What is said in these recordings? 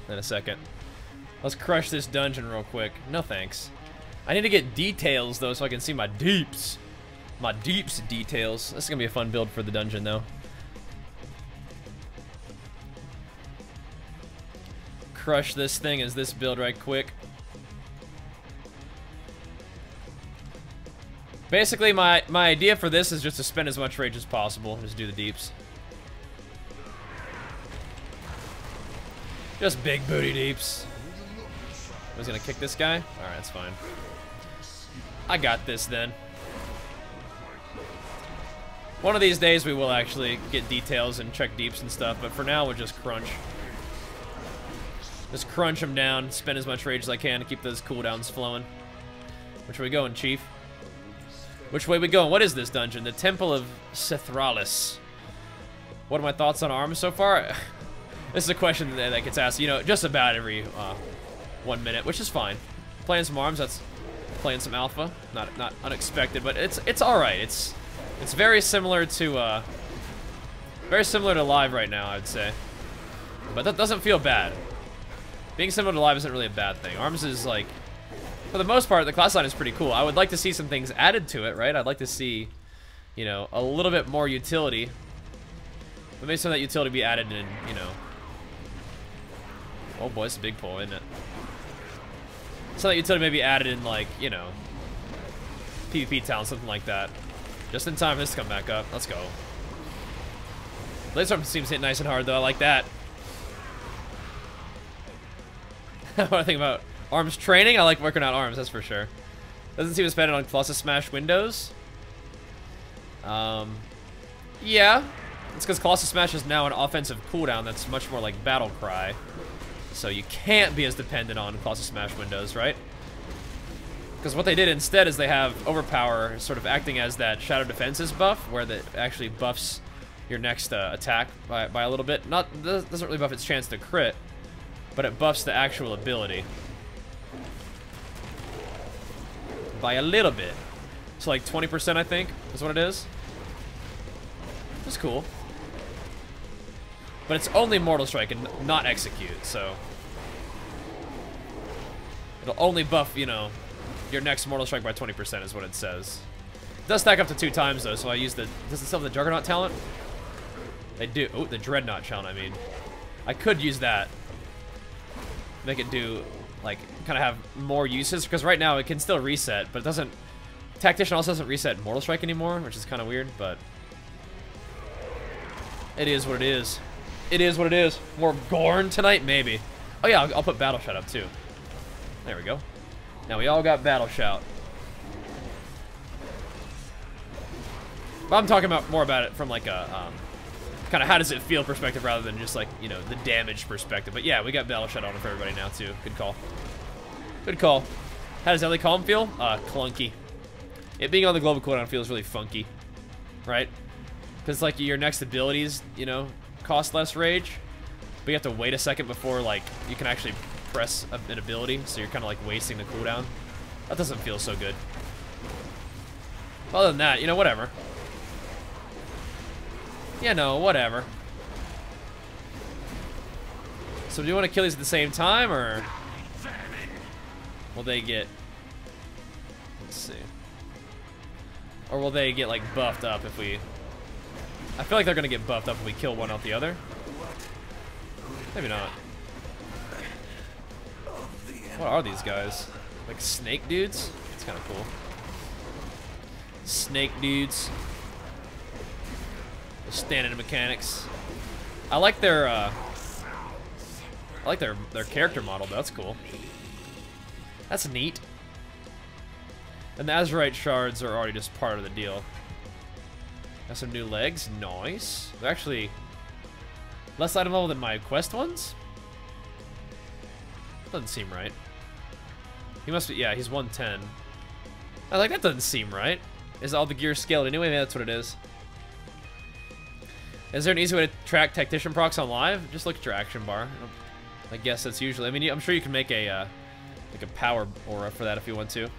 in a second. Let's crush this dungeon real quick. No thanks. I need to get details, though, so I can see my deeps. My deeps details. This is going to be a fun build for the dungeon, though. Crush this thing as this build right quick. Basically, my idea for this is just to spend as much rage as possible. Just do the deeps. Just big booty deeps. I was gonna kick this guy? Alright, that's fine. I got this then. One of these days we will actually get details and check deeps and stuff, but for now we'll just crunch. Just crunch them down, spend as much rage as I can to keep those cooldowns flowing. Which way we going, Chief? Which way we going? What is this dungeon? The Temple of Sethraliss. What are my thoughts on ARMS so far? This is a question that gets asked, you know, just about every 1 minute, which is fine. Playing some ARMS, that's playing some alpha. Not unexpected, but it's all right. It's very similar to live right now, I'd say. But that doesn't feel bad. Being similar to live isn't really a bad thing. ARMS is like, for the most part, the class line is pretty cool. I would like to see some things added to it, right? I'd like to see, you know, a little bit more utility. But maybe some of that utility be added in, you know. Oh boy, it's a big pull, isn't it? Some of that utility may be added in, like, you know, PvP talent, something like that. Just in time for this to come back up. Let's go. Laser seems hit nice and hard, though. I like that. What do I think about ARMS training? I like working on ARMS, that's for sure. Doesn't seem to spend it on Colossus Smash Windows. Yeah. It's because Colossus Smash is now an offensive cooldown that's much more like Battle Cry. So you can't be as dependent on Colossus Smash Windows, right? Because what they did instead is they have Overpower sort of acting as that Shadow Defenses buff, where that actually buffs your next attack by a little bit. Doesn't really buff its chance to crit, but it buffs the actual ability by a little bit. So like 20%, I think, is what it is. It's cool. But it's only Mortal Strike and not Execute, so it'll only buff, you know, your next Mortal Strike by 20% is what it says. It does stack up to 2 times, though, so I use the... Does it still have the Juggernaut talent? They do. Oh, the Dreadnought talent, I mean. I could use that. Make it do, like, kind of have more uses, because right now it can still reset, but it doesn't... Tactician also doesn't reset Mortal Strike anymore, which is kind of weird, but... It is what it is. It is what it is. More Gorn tonight? Maybe. Oh yeah, I'll put Battle Shout up too. There we go. Now we all got Battle Shout. But I'm talking about more about it from like a kind of how does it feel perspective rather than just like, you know, the damage perspective. But yeah, we got Battle Shout on for everybody now too. Good call. Good call. How does LA Calm feel? Clunky. It being on the global cooldown feels really funky, right? Because like your next abilities, you know, cost less rage, but you have to wait a second before like you can actually press an ability, so you're kind of like wasting the cooldown. That doesn't feel so good. Other than that, you know, whatever. You know, whatever. So do you want to kill these at the same time, or will they get... Let's see. Or will they get like buffed up if we... I feel like they're gonna get buffed up if we kill one off the other. Maybe not. What are these guys? Like snake dudes? It's kind of cool. Snake dudes. Standing mechanics. I like their their character model though. That's cool. That's neat. And the Azerite shards are already just part of the deal. Got some new legs. Nice. They're actually less item level than my quest ones? Doesn't seem right. He must be, yeah, he's 110. I was like, that doesn't seem right. Is all the gear scaled anyway? Maybe that's what it is. Is there an easy way to track Tactician procs on live? Just look at your action bar. I guess that's usually, I mean, I'm sure you can make a, like a power aura for that if you want to.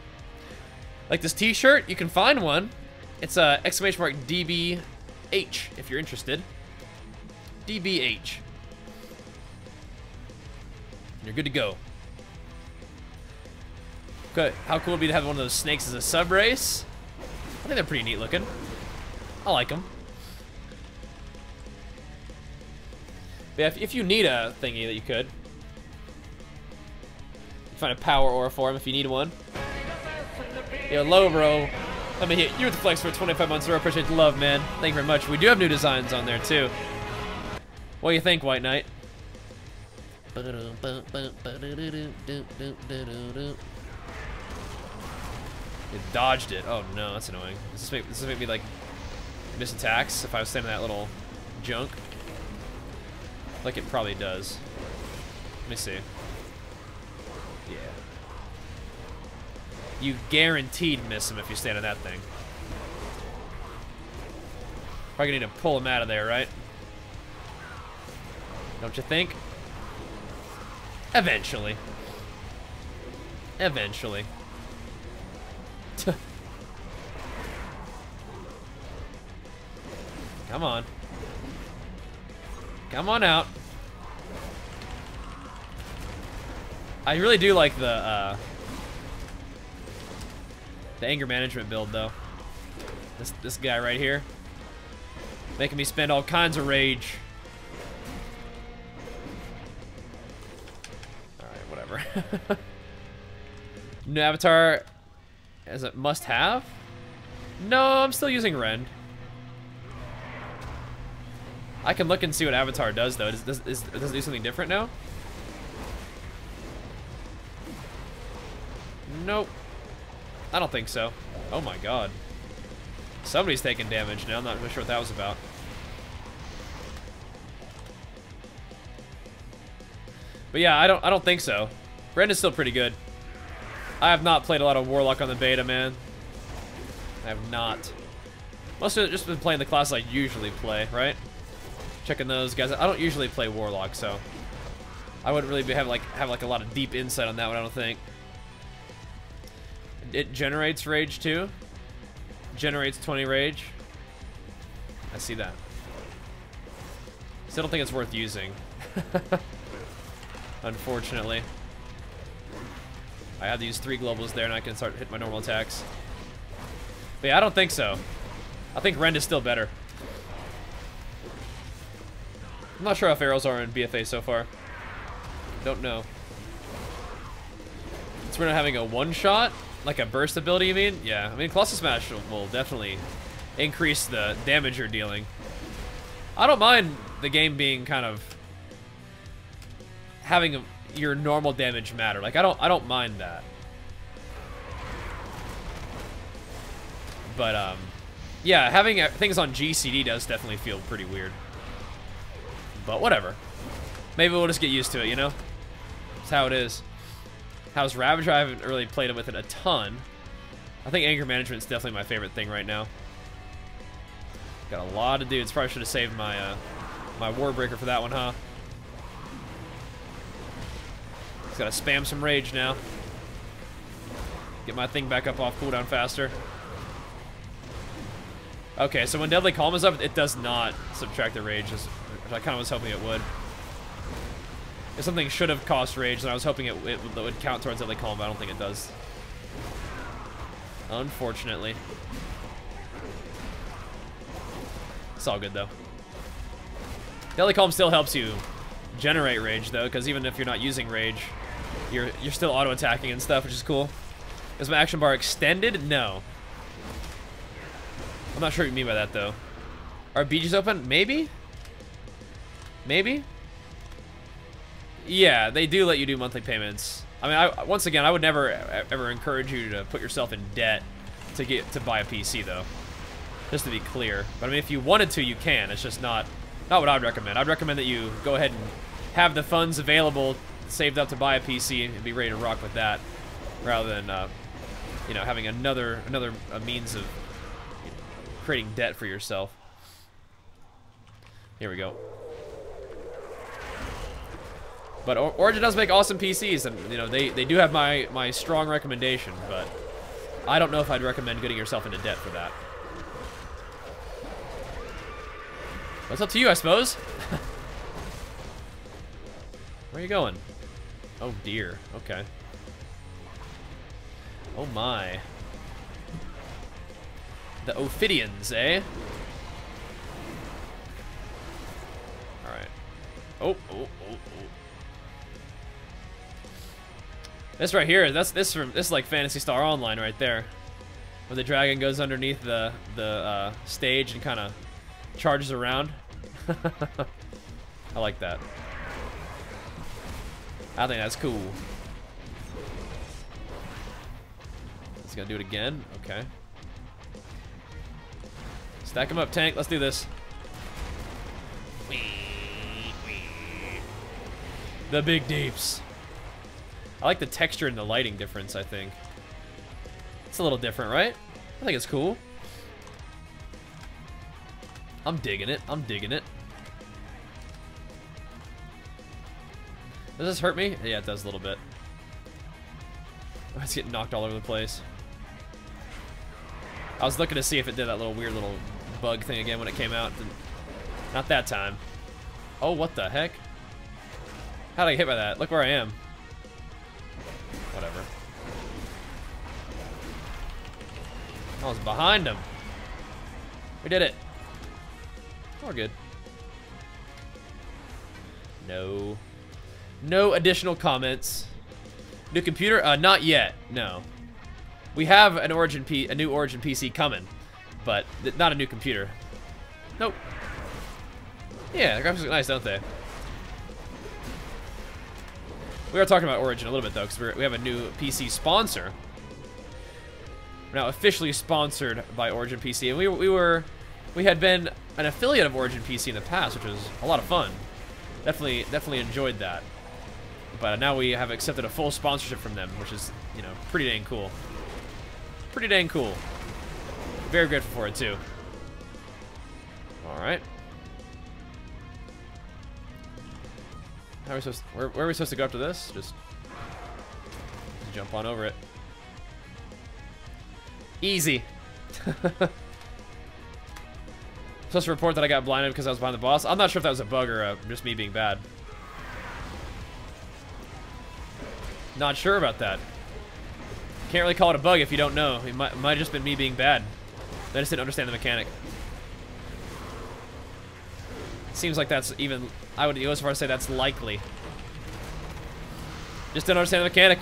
Like this t-shirt, you can find one. It's exclamation mark DBH if you're interested. DBH. You're good to go. Okay, how cool would it be to have one of those snakes as a sub race? I think they're pretty neat looking. I like them. But yeah, if you need a thingy that you could. Find a power aura for him if you need one. Yo, low bro. Let me hit you with the flex for 25 months. I appreciate the love, man. Thank you very much. We do have new designs on there too. What do you think, White Knight? You dodged it. Oh no, that's annoying. Does this make me like miss attacks if I was standing that little junk? Like it probably does. Let me see. Yeah. You guaranteed miss him if you stand on that thing. Probably gonna need to pull him out of there, right? Don't you think? Eventually. Eventually. Come on. Come on out. I really do like the anger management build though. This guy right here. Making me spend all kinds of rage. Alright, whatever. New avatar as a must-have? No, I'm still using Rend. I can look and see what avatar does though. Does it do something different now? Nope. I don't think so. Oh my god. Somebody's taking damage now. I'm not really sure what that was about. But yeah, I don't think so. Rend is still pretty good. I have not played a lot of Warlock on the beta, man. I have not. Most of it just been playing the class I usually play, right? Checking those guys. I don't usually play Warlock, so I wouldn't really have like a lot of deep insight on that one, I don't think. It generates rage too. Generates 20 rage. I see that. Still don't think it's worth using. Unfortunately. I have to use 3 globals there and I can start hitting my normal attacks. But yeah, I don't think so. I think Rend is still better. I'm not sure how Apparels are in BFA so far. Don't know. So we're not having a one-shot? Like a burst ability, you mean? Yeah, I mean, Colossus Smash will definitely increase the damage you're dealing. I don't mind the game being kind of having your normal damage matter. Like, I don't mind that. But, yeah, having things on GCD does definitely feel pretty weird. But whatever. Maybe we'll just get used to it, you know? That's how it is. How's Ravager? I haven't really played with it a ton. I think anger management is definitely my favorite thing right now. Got a lot of dudes. Probably should have saved my my Warbreaker for that one, huh? Just gotta spam some rage now. Get my thing back up off cooldown faster. Okay, so when Deadly Calm is up, it does not subtract the rage, which I kind of was hoping it would. If something should have cost rage, then I was hoping it would count towards Deadly Calm, but I don't think it does. Unfortunately. It's all good, though. Deadly Calm still helps you generate rage, though, because even if you're not using rage, you're still auto-attacking and stuff, which is cool. Is my action bar extended? No. I'm not sure what you mean by that, though. Are BGs open? Maybe? Maybe? Yeah, they do let you do monthly payments. I mean, once again, I would never ever encourage you to put yourself in debt to buy a PC, though. Just to be clear. But I mean, if you wanted to, you can. It's just not what I'd recommend. I'd recommend that you go ahead and have the funds available, saved up to buy a PC, and be ready to rock with that, rather than you know, having another means of creating debt for yourself. Here we go. But Origin does make awesome PCs, and you know they do have my strong recommendation, but I don't know if I'd recommend getting yourself into debt for that. But it's up to you, I suppose. Where are you going? Oh dear. Okay. Oh my. The Ophidians, eh? Alright. Oh. This right here, this is like Phantasy Star Online right there. Where the dragon goes underneath the stage and kind of charges around. I like that. I think that's cool. It's gonna do it again. Okay. Stack him up, tank. Let's do this. The big deeps. I like the texture and the lighting difference, I think. It's a little different, right? I think it's cool. I'm digging it. I'm digging it. Does this hurt me? Yeah, it does a little bit. Oh, it's getting knocked all over the place. I was looking to see if it did that little weird little bug thing again when it came out. Not that time. Oh, what the heck? How did I get hit by that? Look where I am. Whatever. I was behind him. We did it. We're good. No. No additional comments. New computer? Not yet. No. We have a new Origin PC coming, but not a new computer. Nope. Yeah, the graphics look nice, don't they? We are talking about Origin a little bit though, because we have a new PC sponsor. We're now officially sponsored by Origin PC, and we had been an affiliate of Origin PC in the past, which was a lot of fun. Definitely enjoyed that. But now we have accepted a full sponsorship from them, which is, you know, pretty dang cool. Pretty dang cool. Very grateful for it too. All right. How are we supposed? Where are we supposed to go after this? Just jump on over it. Easy. Supposed to report that I got blinded because I was behind the boss. I'm not sure if that was a bug or just me being bad. Not sure about that. Can't really call it a bug if you don't know. It might have just been me being bad. I just didn't understand the mechanic. Seems like that's even... I would go as far as say that's likely. Just didn't understand the mechanic.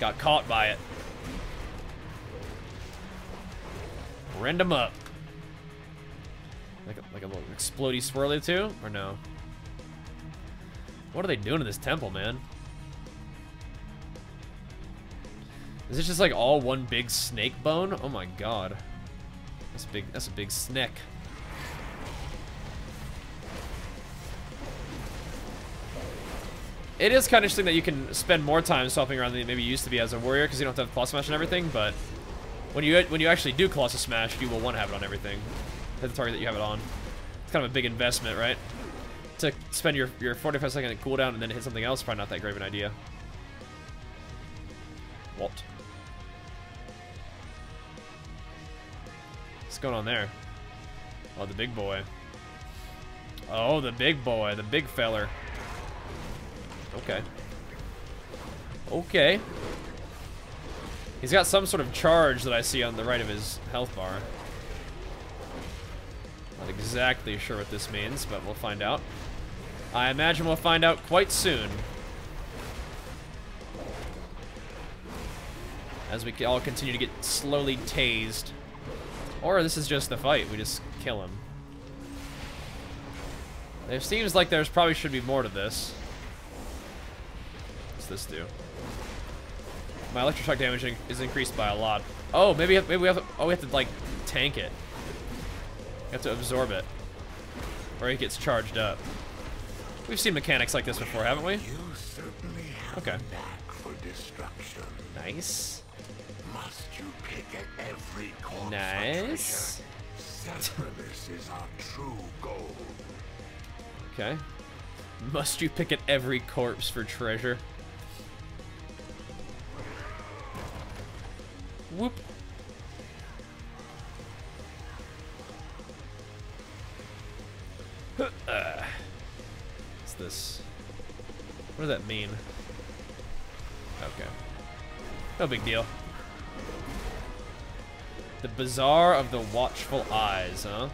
Got caught by it. Rend him up. Like a little explodey swirly too? Or no? What are they doing in this temple, man? Is this just like all one big snake bone? Oh my god. That's a big snake. It is kind of interesting that you can spend more time swapping around than maybe you used to be as a warrior, because you don't have to have Colossus Smash and everything, but when you actually do Colossus Smash, you will want to have it on everything. Hit the target that you have it on. It's kind of a big investment, right? To spend your 45-second cooldown and then hit something else, probably not that great of an idea. What? What's going on there? Oh, the big boy. Oh, the big boy. The big feller. Okay. Okay. He's got some sort of charge that I see on the right of his health bar. Not exactly sure what this means, but we'll find out. I imagine we'll find out quite soon. As we all continue to get slowly tased. Or this is just the fight. We just kill him. It seems like there's probably should be more to this. What's this do? My electroshock damage is increased by a lot. Oh, maybe we have to, oh, we have to like tank it. We have to absorb it. Or it gets charged up. We've seen mechanics like this before, haven't we? You certainly have okay. a knack for destruction. Nice. Must you pick at every corpse nice. for treasure? Sethraliss is our true goal. Okay. Must you pick at every corpse for treasure? Whoop. this? What does that mean? Okay. No big deal. The Bazaar of the Watchful Eyes, huh?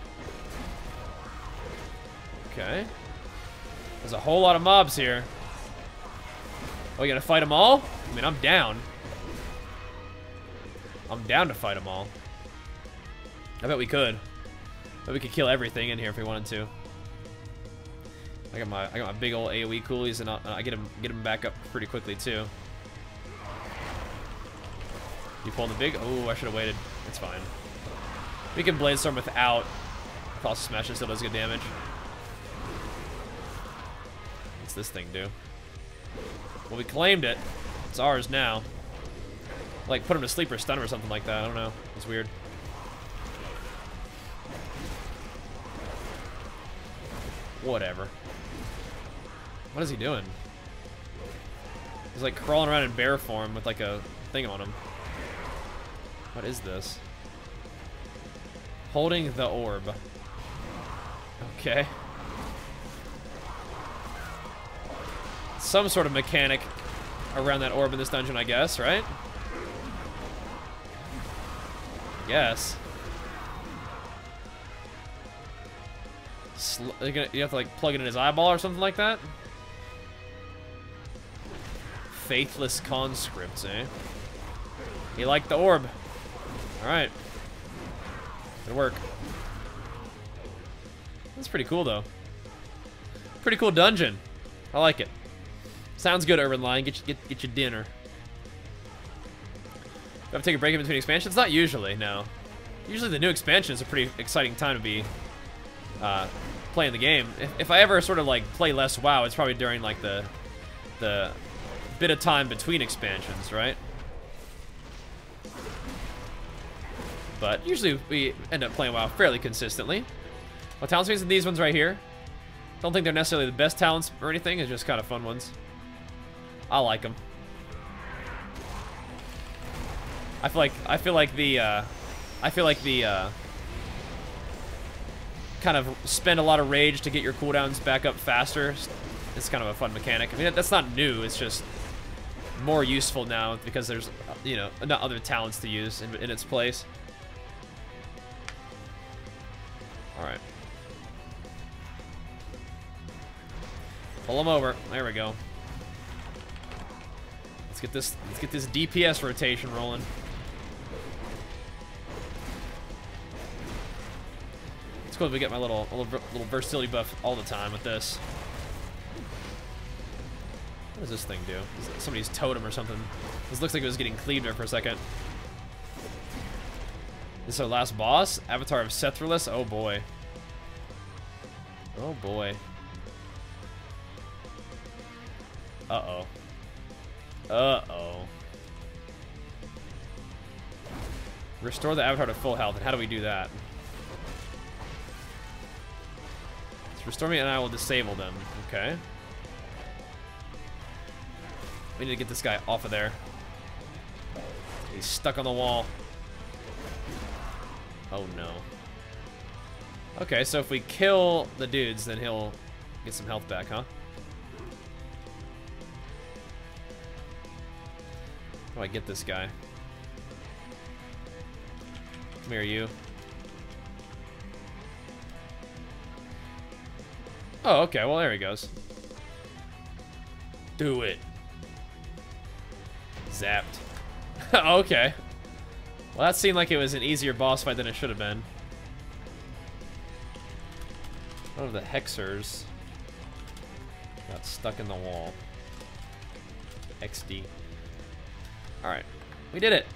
Okay. There's a whole lot of mobs here. Oh, you gonna fight them all? I mean, I'm down. I'm down to fight them all. I bet we could. But we could kill everything in here if we wanted to. I got my big old AoE coolies, and I get them back up pretty quickly too. You pull the big. Oh, I should have waited. It's fine. We can Bladestorm without Cross Smash. It still does good damage. What's this thing do? Well, we claimed it. It's ours now. Like, put him to sleep or stun him or something like that. I don't know. It's weird. Whatever. What is he doing? He's like crawling around in bear form with like a thing on him. What is this? Holding the orb. Okay. Some sort of mechanic around that orb in this dungeon, I guess, right? Yes. You have to like plug it in his eyeball or something like that? Faithless conscripts, eh? He liked the orb. Alright. Good work. That's pretty cool, though. Pretty cool dungeon. I like it. Sounds good, Urban Lion. Get your dinner. Do I have to take a break in between expansions? Not usually, no. Usually the new expansion is a pretty exciting time to be playing the game. If I ever sort of like play less WoW, it's probably during like the bit of time between expansions, right? But usually we end up playing WoW fairly consistently. Well, talent speeds in these ones right here. Don't think they're necessarily the best talents or anything. It's just kind of fun ones. I like them. I feel like the kind of spend a lot of rage to get your cooldowns back up faster. It's kind of a fun mechanic. I mean, that's not new. It's just more useful now because there's, you know, not other talents to use in its place. All right. Pull them over. There we go. Let's get this DPS rotation rolling. It's cool that we get my little versatility buff all the time with this. What does this thing do? Is it somebody's totem or something? This looks like it was getting cleaved there for a second. This is our last boss, Avatar of Sethraliss. Oh boy. Oh boy. Uh-oh. Uh-oh. Restore the Avatar to full health. And how do we do that? So restore me and I will disable them. Okay. We need to get this guy off of there. He's stuck on the wall. Oh no. Okay, so if we kill the dudes, then he'll get some health back, huh? How do I get this guy? Come here, you. Oh, okay, well there he goes. Do it. Zapped. Okay. Well, that seemed like it was an easier boss fight than it should have been. One of the Hexers got stuck in the wall. XD. Alright. We did it.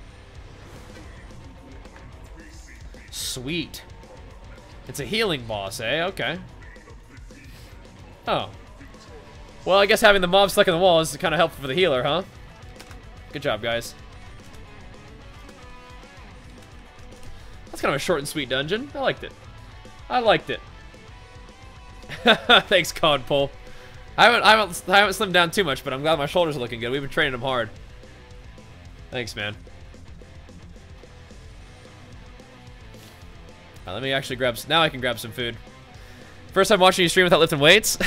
Sweet. It's a healing boss, eh? Okay. Oh. Well, I guess having the mob stuck in the wall is kind of helpful for the healer, huh? Good job, guys. That's kind of a short and sweet dungeon. I liked it. I liked it. Thanks, Codpole. I haven't slimmed down too much, but I'm glad my shoulders are looking good. We've been training them hard. Thanks, man. Let me actually grab. Now I can grab some food. First time watching you stream without lifting weights.